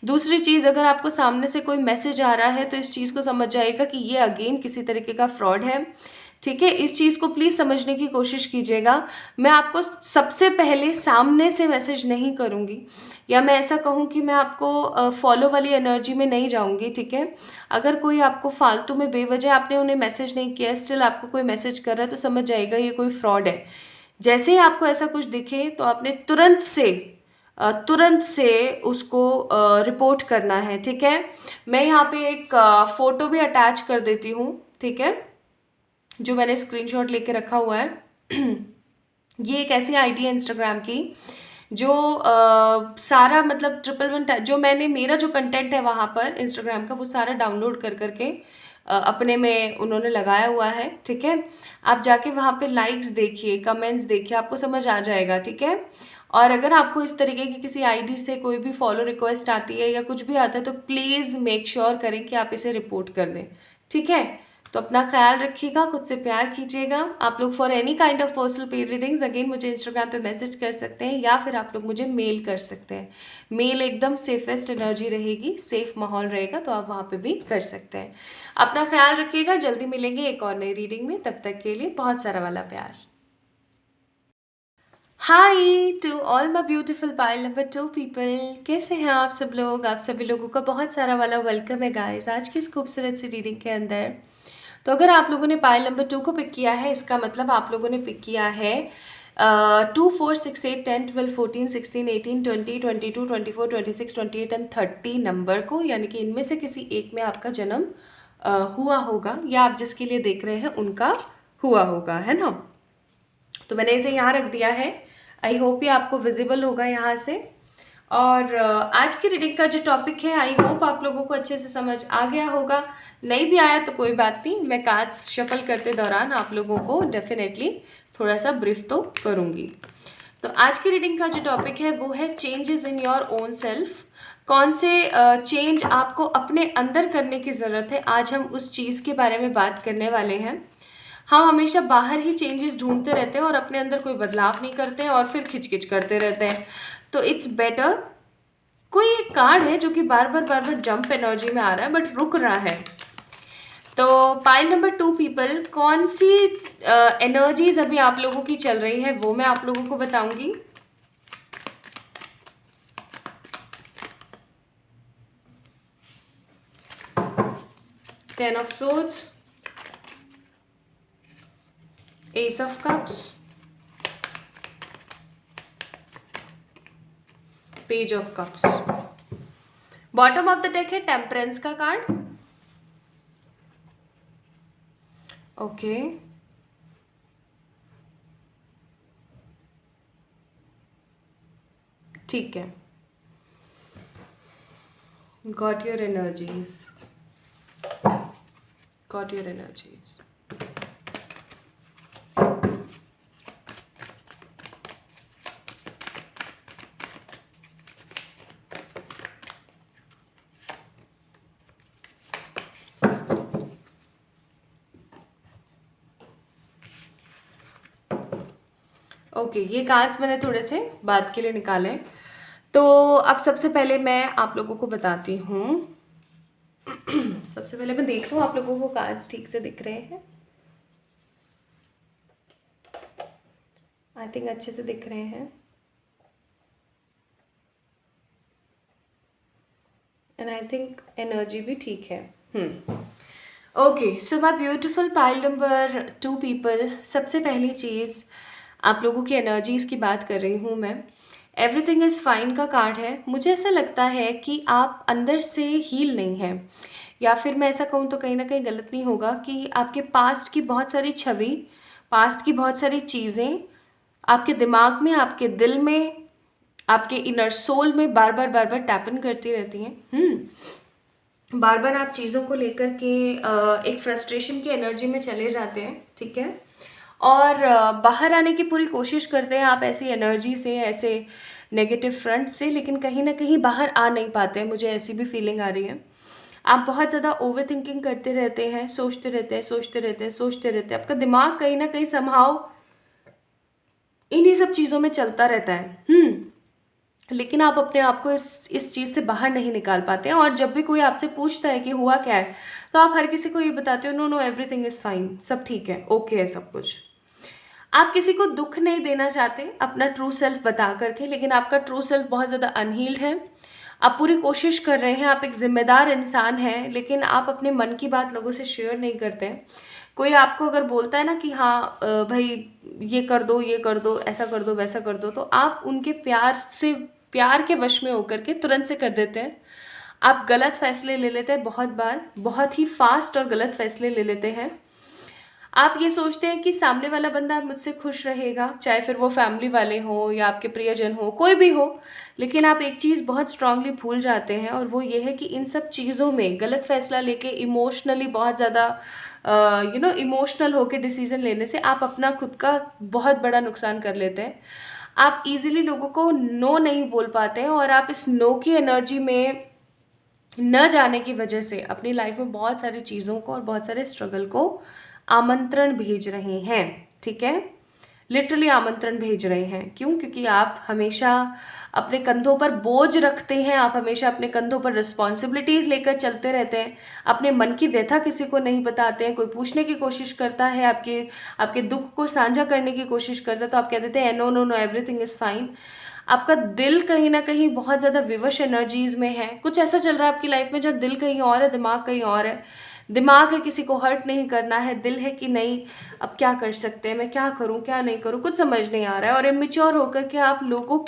दूसरी चीज़, अगर आपको सामने से कोई मैसेज आ रहा है तो इस चीज़ को समझ जाएगा कि ये अगेन किसी तरीके का फ्रॉड है, ठीक है। इस चीज़ को प्लीज़ समझने की कोशिश कीजिएगा। मैं आपको सबसे पहले सामने से मैसेज नहीं करूँगी, या मैं ऐसा कहूँ कि मैं आपको फॉलो वाली एनर्जी में नहीं जाऊँगी, ठीक है। अगर कोई आपको फालतू में बेवजह आपने उन्हें मैसेज नहीं किया, स्टिल आपको कोई मैसेज कर रहा है तो समझ जाएगा ये कोई फ्रॉड है। जैसे ही आपको ऐसा कुछ दिखे तो आपने तुरंत से उसको रिपोर्ट करना है, ठीक है। मैं यहाँ पे एक फ़ोटो भी अटैच कर देती हूँ, ठीक है, जो मैंने स्क्रीनशॉट लेके रखा हुआ है। ये एक ऐसी आईडी है इंस्टाग्राम की जो सारा मतलब 111 जो मैंने मेरा जो कंटेंट है वहाँ पर इंस्टाग्राम का वो सारा डाउनलोड कर करके अपने में उन्होंने लगाया हुआ है, ठीक है। आप जाके वहाँ पे लाइक्स देखिए, कमेंट्स देखिए, आपको समझ आ जाएगा, ठीक है। और अगर आपको इस तरीके की किसी आईडी से कोई भी फॉलो रिक्वेस्ट आती है या कुछ भी आता है तो प्लीज़ मेक श्योर करें कि आप इसे रिपोर्ट कर दें, ठीक है। तो अपना ख्याल रखिएगा, खुद से प्यार कीजिएगा। आप लोग for any kind of personal paid readings again मुझे इंस्टाग्राम पे मैसेज कर सकते हैं या फिर आप लोग मुझे मेल कर सकते हैं। मेल एकदम सेफेस्ट एनर्जी रहेगी, सेफ माहौल रहेगा, तो आप वहाँ पे भी कर सकते हैं। अपना ख्याल रखिएगा, जल्दी मिलेंगे एक और नई रीडिंग में, तब तक के लिए बहुत सारा वाला प्यार। Hi to all my beautiful pile number 2 people, कैसे हैं आप सब लोग? आप सभी लोगों का बहुत सारा वाला वेलकम है गाइस आज की इस खूबसूरत सी रीडिंग के अंदर। तो अगर आप लोगों ने पाइल नंबर 2 को पिक किया है, इसका मतलब आप लोगों ने पिक किया है 2 4 6 8 10 12 14 16 18 20 22 24 26 28 एंड 30 नंबर को, यानी कि इनमें से किसी एक में आपका जन्म हुआ होगा या आप जिसके लिए देख रहे हैं उनका हुआ होगा, है ना। तो मैंने इसे यहाँ रख दिया है। आई होप ये आपको विजिबल होगा यहाँ से। और आज की रीडिंग का जो टॉपिक है, आई होप आप लोगों को अच्छे से समझ आ गया होगा। नहीं भी आया तो कोई बात नहीं, मैं कार्ड्स शफल करते दौरान आप लोगों को डेफिनेटली थोड़ा सा ब्रीफ तो करूँगी। तो आज की रीडिंग का जो टॉपिक है वो है changes in your own self. कौन से चेंज आपको अपने अंदर करने की ज़रूरत है, आज हम उस चीज़ के बारे में बात करने वाले हैं। हम हमेशा बाहर ही चेंजेस ढूंढते रहते हैं और अपने अंदर कोई बदलाव नहीं करते हैं और फिर खिचखिच करते रहते हैं। तो इट्स बेटर, कोई एक कार्ड है जो कि बार बार जंप एनर्जी में आ रहा है बट रुक रहा है। तो पाइल नंबर 2 पीपल, कौन सी एनर्जीज अभी आप लोगों की चल रही है वो मैं आप लोगों को बताऊंगी। Ten of swords, S of cups, page of cups. Bottom of the deck है टेम्परेंस का कार्ड। ओके, ठीक है। Got your energies, got your energies. Okay, ये कार्ड्स मैंने थोड़े से बात के लिए निकाले। तो अब सबसे पहले मैं आप लोगों को बताती हूँ। सबसे पहले मैं देख लूँ आप लोगों को कार्ड्स ठीक से दिख रहे हैं। आई थिंक अच्छे से दिख रहे हैं। एंड आई थिंक एनर्जी भी ठीक है। Okay, so my beautiful pile number 2 people, सबसे पहली चीज़ आप लोगों की एनर्जीज़ की बात कर रही हूँ मैं। एवरीथिंग इज़ फाइन का कार्ड है। मुझे ऐसा लगता है कि आप अंदर से हील नहीं हैं, या फिर मैं ऐसा कहूँ तो कहीं ना कहीं गलत नहीं होगा कि आपके पास्ट की बहुत सारी छवि, पास्ट की बहुत सारी चीज़ें आपके दिमाग में, आपके दिल में, आपके इनर सोल में बार बार टैपन करती रहती हैं। बार बार आप चीज़ों को लेकर के एक फ्रस्ट्रेशन की एनर्जी में चले जाते हैं, ठीक है, और बाहर आने की पूरी कोशिश करते हैं आप ऐसी एनर्जी से, ऐसे नेगेटिव फ्रंट से, लेकिन कहीं ना कहीं बाहर आ नहीं पाते हैं। मुझे ऐसी भी फीलिंग आ रही है। आप बहुत ज़्यादा ओवर थिंकिंग करते रहते हैं, सोचते रहते हैं, सोचते रहते हैं, सोचते रहते हैं। आपका दिमाग कहीं ना कहीं समहाउ इन्हीं सब चीज़ों में चलता रहता है। लेकिन आप अपने आप को इस चीज़ से बाहर नहीं निकाल पाते हैं। और जब भी कोई आपसे पूछता है कि हुआ क्या है, तो आप हर किसी को ये बताते हो, no no everything is fine, सब ठीक है, ओके है सब कुछ। आप किसी को दुख नहीं देना चाहते अपना ट्रू सेल्फ बता करके, लेकिन आपका ट्रू सेल्फ बहुत ज़्यादा अनहील्ड है। आप पूरी कोशिश कर रहे हैं, आप एक ज़िम्मेदार इंसान हैं, लेकिन आप अपने मन की बात लोगों से शेयर नहीं करते हैं। कोई आपको अगर बोलता है ना कि हाँ भाई ये कर दो, ये कर दो, ऐसा कर दो, वैसा कर दो, तो आप उनके प्यार के वश में होकर के तुरंत से कर देते हैं। आप गलत फैसले ले लेते हैं, बहुत बार बहुत ही फास्ट और गलत फैसले ले लेते हैं। आप ये सोचते हैं कि सामने वाला बंदा मुझसे खुश रहेगा, चाहे फिर वो फैमिली वाले हो या आपके प्रियजन हो, कोई भी हो, लेकिन आप एक चीज़ बहुत स्ट्रांगली भूल जाते हैं, और वो ये है कि इन सब चीज़ों में गलत फैसला लेके इमोशनली बहुत ज़्यादा इमोशनल होकर डिसीज़न लेने से आप अपना खुद का बहुत बड़ा नुकसान कर लेते हैं। आप इजीली लोगों को नो नहीं बोल पाते हैं, और आप इस नो की एनर्जी में न जाने की वजह से अपनी लाइफ में बहुत सारी चीज़ों को और बहुत सारे स्ट्रगल को आमंत्रण भेज रहे हैं। ठीक है, लिटरली आमंत्रण भेज रहे हैं। क्यों? क्योंकि आप हमेशा अपने कंधों पर बोझ रखते हैं, आप हमेशा अपने कंधों पर रिस्पॉन्सिबिलिटीज़ लेकर चलते रहते हैं, अपने मन की व्यथा किसी को नहीं बताते हैं। कोई पूछने की कोशिश करता है, आपके आपके दुख को साझा करने की कोशिश करता है तो आप कह देते हैं no no no, everything is fine. आपका दिल कहीं ना कहीं बहुत ज़्यादा विवश एनर्जीज में है। कुछ ऐसा चल रहा है आपकी लाइफ में जब दिल कहीं और है, दिमाग कहीं और है। दिमाग है किसी को हर्ट नहीं करना है, दिल है कि नहीं अब क्या कर सकते हैं, मैं क्या करूं क्या नहीं करूं, कुछ समझ नहीं आ रहा है। और इमेच्योर होकर के आप लोगों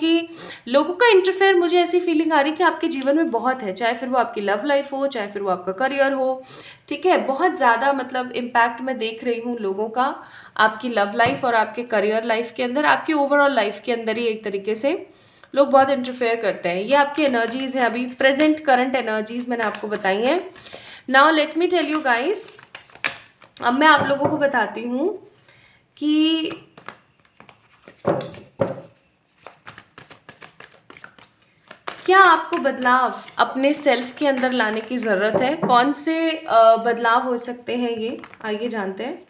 का इंटरफेयर, मुझे ऐसी फीलिंग आ रही है कि आपके जीवन में बहुत है, चाहे फिर वो आपकी लव लाइफ हो, चाहे फिर वो आपका करियर हो। ठीक है, बहुत ज़्यादा मतलब इम्पैक्ट मैं देख रही हूँ लोगों का आपकी लव लाइफ और आपके करियर लाइफ के अंदर, आपकी ओवरऑल लाइफ के अंदर ही एक तरीके से लोग बहुत इंटरफेयर करते हैं। ये आपकी एनर्जीज हैं, अभी प्रेजेंट करंट एनर्जीज मैंने आपको बताई हैं। Now let me tell you guys, अब मैं आप लोगों को बताती हूँ कि क्या आपको बदलाव अपने सेल्फ के अंदर लाने की ज़रूरत है। कौन से बदलाव हो सकते हैं ये, आइए जानते हैं।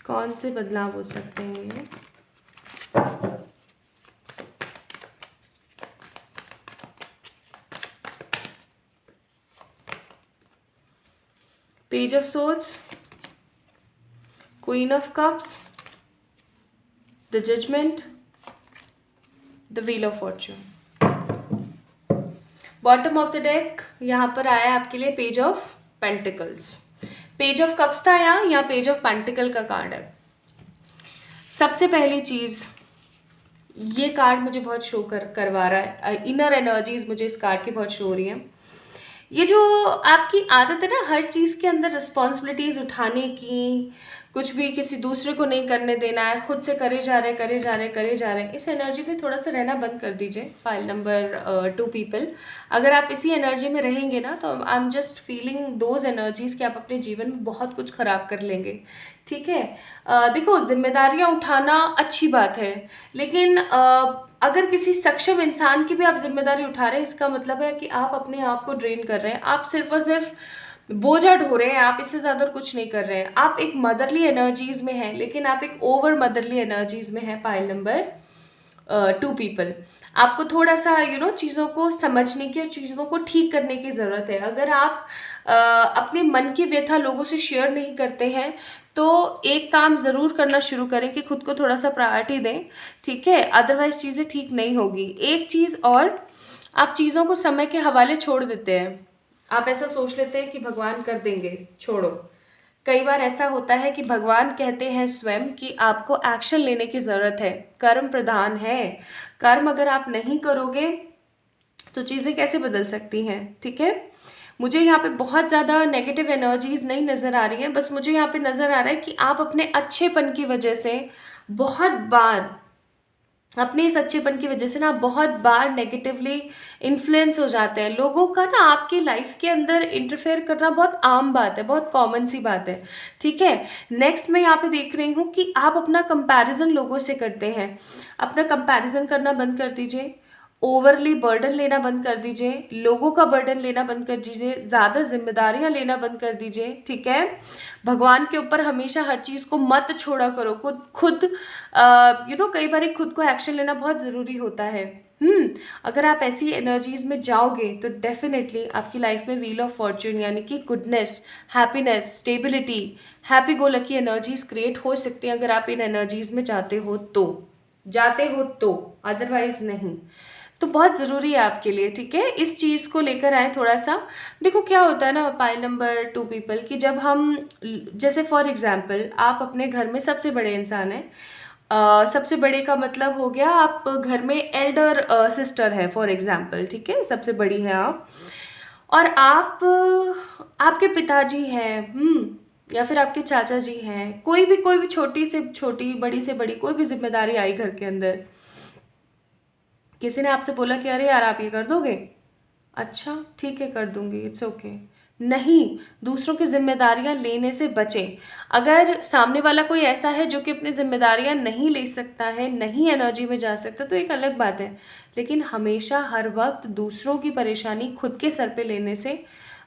कौन से बदलाव हो सकते हैं ये? Page of swords, queen of cups, the judgement, the wheel of fortune. Bottom of the deck यहाँ पर आया आपके लिए page of pentacles. Page of cups था यहाँ पेज ऑफ पेंटिकल का कार्ड है। सबसे पहली चीज़, ये कार्ड मुझे बहुत शो करवा रहा है, इनर एनर्जीज मुझे इस कार्ड की बहुत शो हो रही है। ये जो आपकी आदत है ना हर चीज़ के अंदर रिस्पॉन्सिबिलिटीज़ उठाने की, कुछ भी किसी दूसरे को नहीं करने देना है, खुद से करे जा रहे, इस एनर्जी में थोड़ा सा रहना बंद कर दीजिए। फाइल नंबर 2 पीपल, अगर आप इसी एनर्जी में रहेंगे ना तो I am just feeling those energies कि आप अपने जीवन में बहुत कुछ खराब कर लेंगे। ठीक है, देखो जिम्मेदारियां उठाना अच्छी बात है, लेकिन अगर किसी सक्षम इंसान की भी आप जिम्मेदारी उठा रहे हैं, इसका मतलब है कि आप अपने आप को ड्रेन कर रहे हैं, आप सिर्फ और सिर्फ बोझा ढो रहे हैं, आप इससे ज़्यादा कुछ नहीं कर रहे हैं। आप एक मदरली एनर्जीज में हैं, लेकिन आप एक ओवर मदरली एनर्जीज में हैं। पाइल नंबर 2 पीपल, आपको थोड़ा सा चीज़ों को समझने की और चीज़ों को ठीक करने की ज़रूरत है। अगर आप अपने मन की व्यथा लोगों से शेयर नहीं करते हैं तो एक काम ज़रूर करना शुरू करें कि खुद को थोड़ा सा प्रायोरिटी दें। ठीक है, अदरवाइज चीज़ें ठीक नहीं होगी। एक चीज़ और, आप चीज़ों को समय के हवाले छोड़ देते हैं। आप ऐसा सोच लेते हैं कि भगवान कर देंगे, छोड़ो। कई बार ऐसा होता है कि भगवान कहते हैं स्वयं कि आपको एक्शन लेने की ज़रूरत है, कर्म प्रधान है। कर्म अगर आप नहीं करोगे तो चीज़ें कैसे बदल सकती हैं। ठीक है, मुझे यहाँ पे बहुत ज़्यादा नेगेटिव एनर्जीज नहीं नज़र आ रही हैं, बस मुझे यहाँ पे नज़र आ रहा है कि आप अपने अच्छेपन की वजह से बहुत बार, अपने इस अच्छेपन की वजह से ना बहुत बार नेगेटिवली इन्फ्लुएंस हो जाते हैं। लोगों का ना आपकी लाइफ के अंदर इंटरफेयर करना बहुत आम बात है, बहुत कॉमन सी बात है। ठीक है, नेक्स्ट मैं यहाँ पे देख रही हूँ कि आप अपना कंपैरिजन लोगों से करते हैं। अपना कंपैरिजन करना बंद कर दीजिए, ओवरली बर्डन लेना बंद कर दीजिए, लोगों का बर्डन लेना बंद कर दीजिए, ज़्यादा जिम्मेदारियां लेना बंद कर दीजिए। ठीक है, भगवान के ऊपर हमेशा हर चीज़ को मत छोड़ा करो। खुद कई बार खुद को एक्शन लेना बहुत ज़रूरी होता है। अगर आप ऐसी एनर्जीज में जाओगे तो डेफिनेटली आपकी लाइफ में व्हील ऑफ फॉर्च्यून यानी कि goodness, happiness, stability, happy go lucky energies create हो सकती हैं अगर आप इन एनर्जीज में जाते हो तो अदरवाइज नहीं। तो बहुत ज़रूरी है आपके लिए। ठीक है, इस चीज़ को लेकर आए थोड़ा सा। देखो क्या होता है ना पाइल नंबर 2 पीपल कि जब हम, जैसे फॉर एग्जांपल आप अपने घर में सबसे बड़े इंसान हैं, सबसे बड़े का मतलब हो गया आप घर में एल्डर सिस्टर है फॉर एग्जांपल। ठीक है, सबसे बड़ी है आप, और आप आपके पिताजी हैं, या फिर आपके चाचा जी हैं, कोई भी छोटी से छोटी, बड़ी से बड़ी कोई भी जिम्मेदारी आई घर के अंदर, किसी ने आपसे बोला कि अरे यार आप ये कर दोगे, अच्छा ठीक है कर दूंगी, इट्स ओके, नहीं, दूसरों की ज़िम्मेदारियाँ लेने से बचें। अगर सामने वाला कोई ऐसा है जो कि अपनी ज़िम्मेदारियाँ नहीं ले सकता है, नहीं एनर्जी में जा सकता, तो एक अलग बात है। लेकिन हमेशा हर वक़्त दूसरों की परेशानी खुद के सर पे लेने से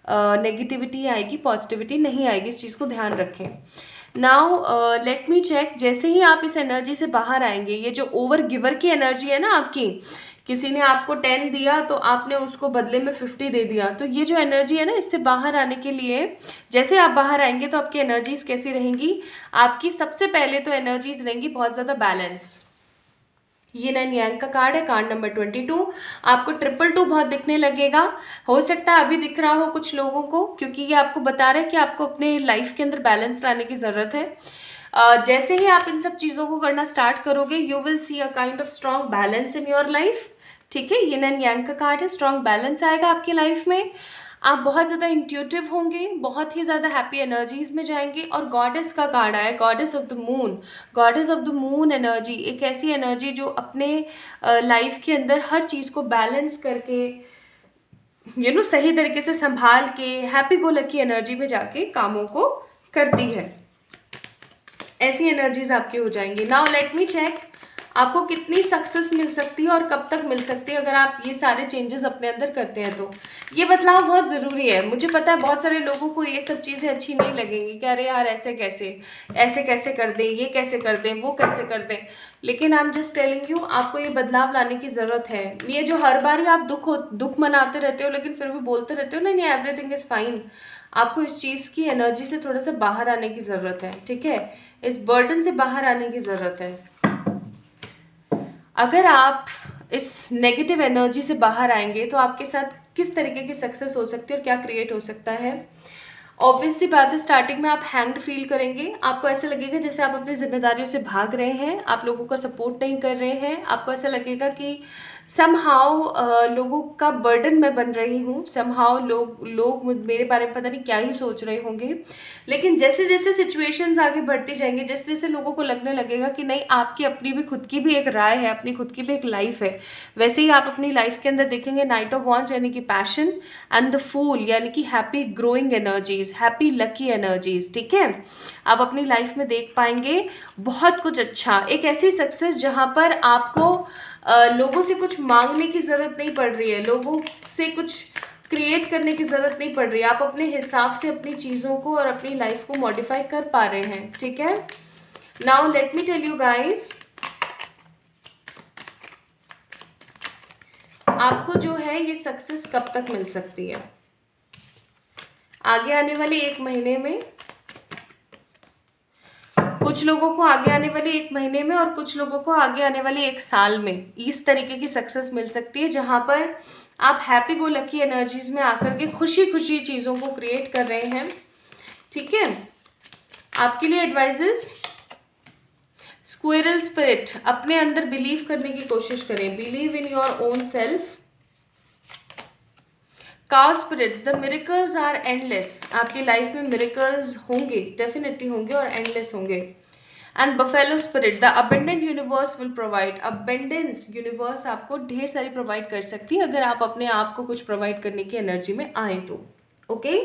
नेगेटिविटी आएगी, पॉजिटिविटी नहीं आएगी, इस चीज़ को ध्यान रखें। नाउ लेट मी चेक, जैसे ही आप इस एनर्जी से बाहर आएंगे, ये जो ओवर गिवर की एनर्जी है ना आपकी, किसी ने आपको 10 दिया तो आपने उसको बदले में 50 दे दिया, तो ये जो एनर्जी है ना, इससे बाहर आने के लिए जैसे आप बाहर आएंगे तो आपकी एनर्जीज कैसी रहेंगी? आपकी सबसे पहले तो एनर्जीज रहेंगी बहुत ज़्यादा बैलेंस। ये नैन यांग का कार्ड है, कार्ड नंबर 22। आपको 222 बहुत दिखने लगेगा। हो सकता है अभी दिख रहा हो कुछ लोगों को, क्योंकि ये आपको बता रहा है कि आपको अपने लाइफ के अंदर बैलेंस लाने की ज़रूरत है। जैसे ही आप इन सब चीज़ों को करना स्टार्ट करोगे, you will see a kind of strong balance in your life. ठीक है, ये नैन यांग का कार्ड है, स्ट्रॉन्ग बैलेंस आएगा आपकी लाइफ में। आप बहुत ज़्यादा इंट्यूटिव होंगे, बहुत ही ज़्यादा हैप्पी एनर्जीज में जाएंगे। और गॉडेस का कार्ड आया, goddess of the moon. Goddess of the moon energy एक ऐसी एनर्जी जो अपने लाइफ के अंदर हर चीज़ को बैलेंस करके, सही तरीके से संभाल के हैप्पी गो लकी एनर्जी में जाके कामों को करती है। ऐसी एनर्जीज आपकी हो जाएंगी। नाउ लेट मी चेक, आपको कितनी सक्सेस मिल सकती है और कब तक मिल सकती है अगर आप ये सारे चेंजेस अपने अंदर करते हैं। तो ये बदलाव बहुत ज़रूरी है। मुझे पता है बहुत सारे लोगों को ये सब चीज़ें अच्छी नहीं लगेंगी कि अरे यार ऐसे कैसे कर दें, ये कैसे कर दें, वो कैसे कर दें, लेकिन I am just telling you, आपको ये बदलाव लाने की ज़रूरत है। ये जो हर बार ही आप दुख मनाते रहते हो लेकिन फिर भी बोलते रहते हो नहीं एवरीथिंग इज़ फाइन, आपको इस चीज़ की एनर्जी से थोड़ा सा बाहर आने की ज़रूरत है। ठीक है, इस बर्डन से बाहर आने की ज़रूरत है। अगर आप इस नेगेटिव एनर्जी से बाहर आएंगे तो आपके साथ किस तरीके की सक्सेस हो सकती है और क्या क्रिएट हो सकता है? ऑब्वियस सी बात है, स्टार्टिंग में आप हैंग्ड फील करेंगे। आपको ऐसा लगेगा जैसे आप अपनी जिम्मेदारियों से भाग रहे हैं, आप लोगों का सपोर्ट नहीं कर रहे हैं। आपको ऐसा लगेगा कि समहाउ लोगों का बर्डन मैं बन रही हूँ, समहाउ लोग मेरे बारे में पता नहीं क्या ही सोच रहे होंगे। लेकिन जैसे जैसे सिचुएशंस आगे बढ़ती जाएंगी, जैसे जैसे लोगों को लगने लगेगा कि नहीं, आपकी अपनी भी खुद की भी एक राय है, अपनी खुद की भी एक लाइफ है, वैसे ही आप अपनी लाइफ के अंदर देखेंगे नाइट ऑफ वॉन्ड्स यानी कि पैशन, एंड द फूल यानी कि happy growing energies, happy lucky energies. ठीक है, आप अपनी लाइफ में देख पाएंगे बहुत कुछ अच्छा, एक ऐसी सक्सेस जहाँ पर आपको लोगों से कुछ मांगने की ज़रूरत नहीं पड़ रही है, लोगों से कुछ क्रिएट करने की ज़रूरत नहीं पड़ रही है। आप अपने हिसाब से अपनी चीज़ों को और अपनी लाइफ को मॉडिफाई कर पा रहे हैं। ठीक है, now let me tell you guys, आपको जो है ये सक्सेस कब तक मिल सकती है? आगे आने वाले 1 महीने में, कुछ लोगों को आगे आने वाले 1 महीने में और कुछ लोगों को आगे आने वाले 1 साल में इस तरीके की सक्सेस मिल सकती है जहां पर आप हैप्पी गो लकी एनर्जीज में आकर के खुशी खुशी चीज़ों को क्रिएट कर रहे हैं। ठीक है, आपके लिए एडवाइजेस, स्क्विरल स्पिरिट, अपने अंदर बिलीव करने की कोशिश करें, believe in your own self. Cow spirits, the miracles are endless, आपकी लाइफ में मिरेकल्स होंगे, डेफिनेटली होंगे और एंडलेस होंगे। And buffalo spirit, the abundant universe will provide, abundance universe आपको ढेर सारी प्रोवाइड कर सकती है अगर आप अपने आप को कुछ प्रोवाइड करने की एनर्जी में आए तो। ओके,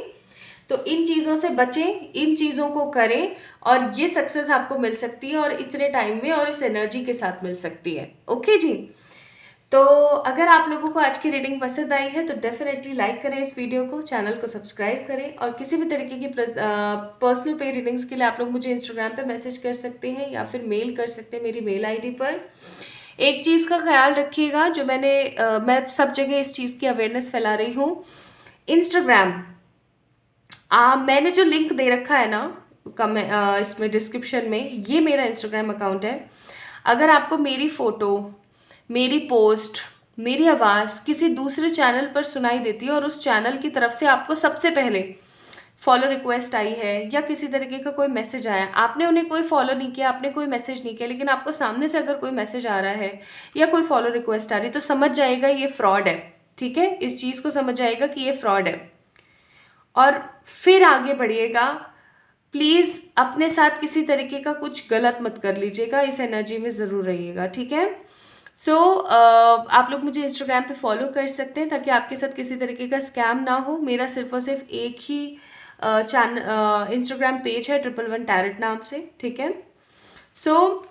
तो इन चीज़ों से बचें, इन चीज़ों को करें और ये सक्सेस आपको मिल सकती है और इतने टाइम में और इस एनर्जी के साथ मिल सकती है। ओके जी, तो अगर आप लोगों को आज की रीडिंग पसंद आई है तो डेफिनेटली लाइक करें इस वीडियो को, चैनल को सब्सक्राइब करें और किसी भी तरीके की पर्सनल पे रीडिंग्स के लिए आप लोग मुझे इंस्टाग्राम पे मैसेज कर सकते हैं या फिर मेल कर सकते हैं मेरी मेल आईडी पर। एक चीज़ का ख्याल रखिएगा, जो मैं सब जगह इस चीज़ की अवेयरनेस फैला रही हूँ, इंस्टाग्राम मैंने जो लिंक दे रखा है ना इसमें डिस्क्रिप्शन में, ये मेरा इंस्टाग्राम अकाउंट है। अगर आपको मेरी फ़ोटो, मेरी पोस्ट, मेरी आवाज़ किसी दूसरे चैनल पर सुनाई देती है और उस चैनल की तरफ से आपको सबसे पहले फॉलो रिक्वेस्ट आई है या किसी तरीके का कोई मैसेज आया, आपने उन्हें कोई फॉलो नहीं किया, आपने कोई मैसेज नहीं किया, लेकिन आपको सामने से अगर कोई मैसेज आ रहा है या कोई फॉलो रिक्वेस्ट आ रही है तो समझ जाएगा ये फ्रॉड है। ठीक है, इस चीज़ को समझ जाएगा कि ये फ्रॉड है और फिर आगे बढ़िएगा। प्लीज़ अपने साथ किसी तरीके का कुछ गलत मत कर लीजिएगा, इस एनर्जी में ज़रूर रहिएगा। ठीक है, सो आप लोग मुझे इंस्टाग्राम पे फॉलो कर सकते हैं ताकि आपके साथ किसी तरीके का स्कैम ना हो। मेरा सिर्फ और सिर्फ एक ही इंस्टाग्राम पेज है 111 टैरेट नाम से, ठीक है। सो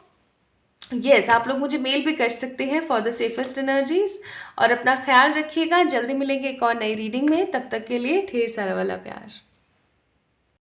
यस, आप लोग मुझे मेल भी कर सकते हैं फॉर द सेफेस्ट एनर्जीज। और अपना ख्याल रखिएगा, जल्दी मिलेंगे एक और नई रीडिंग में। तब तक के लिए ढेर सारा वाला प्यार।